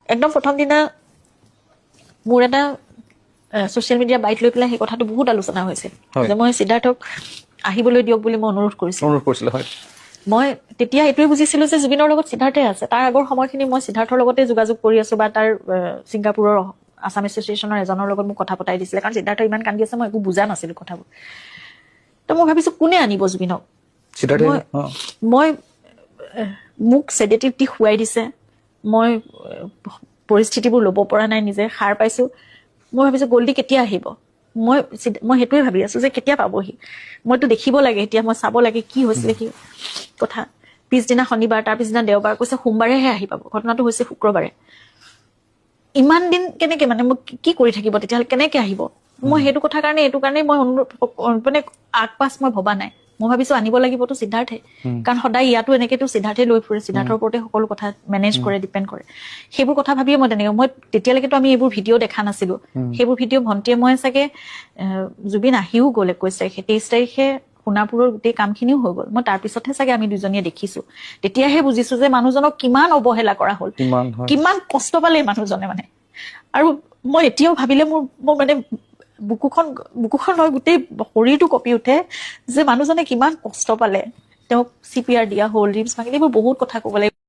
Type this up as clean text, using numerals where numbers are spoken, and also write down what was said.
একদম প্ৰথম দিনা মোৰ এটা ছ'চিয়েল মিডিয়া বাইট লৈ পেলাই সেই কথাটো বহুত আলোচনা হৈছিল যে মই সিদ্ধাৰ্থক আহিবলৈ দিয়ক বুলি মই অনুৰোধ কৰিছিলোঁ হয় মই তেতিয়া এইটোৱে বুজিছিলো যে জুবিনৰ লগত সিদ্ধাৰ্থে আছে তাৰ আগৰ সময়খিনি মই সিদ্ধাৰ্থৰ লগতে যোগাযোগ কৰি আছো বা তাৰ ছিংগাপুৰৰ আছাম এছ'চিয়েশ্যনৰ এজনৰ লগত মোক কথা পতাই দিছিলে কাৰণ সিদ্ধাৰ্থ ইমান কান্দি আছে মই একো বুজা নাছিলো কথাবোৰ তো মই ভাবিছো কোনে আনিব জুবিনক মই মোক ছেডেটিভ দি শুৱাই দিছে মই পৰিস্থিতিবোৰ ল'ব পৰা নাই নিজে সাৰ পাইছো মই ভাবিছো গল্ডি কেতিয়া আহিব মই সেইটোৱে ভাবি আছো যে কেতিয়া পাবহি মইতো দেখিব লাগে এতিয়া মই চাব লাগে কি হৈছিলে কি কথা পিছদিনা শনিবাৰ তাৰ পিছদিনা দেওবাৰ কৈছে সোমবাৰেহে আহি পাব ঘটনাটো হৈছে শুক্ৰবাৰে ইমান দিন কেনেকে মানে মোক কি কৰি থাকিব তেতিয়াহ'লে কেনেকে আহিব মই সেইটো কথা কাৰণে এইটো কাৰণে মই মানে আগপাছ মই ভবা নাই মই ভাবিছো আনিব লাগিবতো সিদ্ধাৰ্থে কাৰণ সদায় ইয়াতো এনেকেতো সিদ্ধাৰ্থে লৈ ফুৰে সিদ্ধাৰ্থৰ ওপৰতে সকলো কথা মেনেজ কৰে ডিপেণ্ড কৰে সেইবোৰ কথা ভাবিয়ে মই তেনেকে মই তেতিয়ালৈকেতো আমি এইবোৰ ভিডিঅ' দেখা নাছিলো সেইবোৰ ভিডিঅ' ভণ্টিয়ে মই চাগে জুবিন আহিও গ'ল 21 তাৰিখে 23 তাৰিখে সোণাপুৰৰ গোটেই কামখিনিও হৈ গ'ল মই তাৰ পিছতহে চাগে আমি দুজনীয়ে দেখিছো তেতিয়াহে বুজিছো যে মানুহজনক কিমান অৱহেলা কৰা হ'ল কিমান কষ্ট পালে মানুহজনে মানে আৰু মই এতিয়াও ভাবিলে মোৰ মানে বুকুখন হয় গোটেই শৰীৰটো কঁপি উঠে যে মানুহজনে কিমান কষ্ট পালে তেওঁক CPR দিয়া হ'ল ৰিমছ ভাঙিলে এইবোৰ বহুত কথা ক'ব লাগিব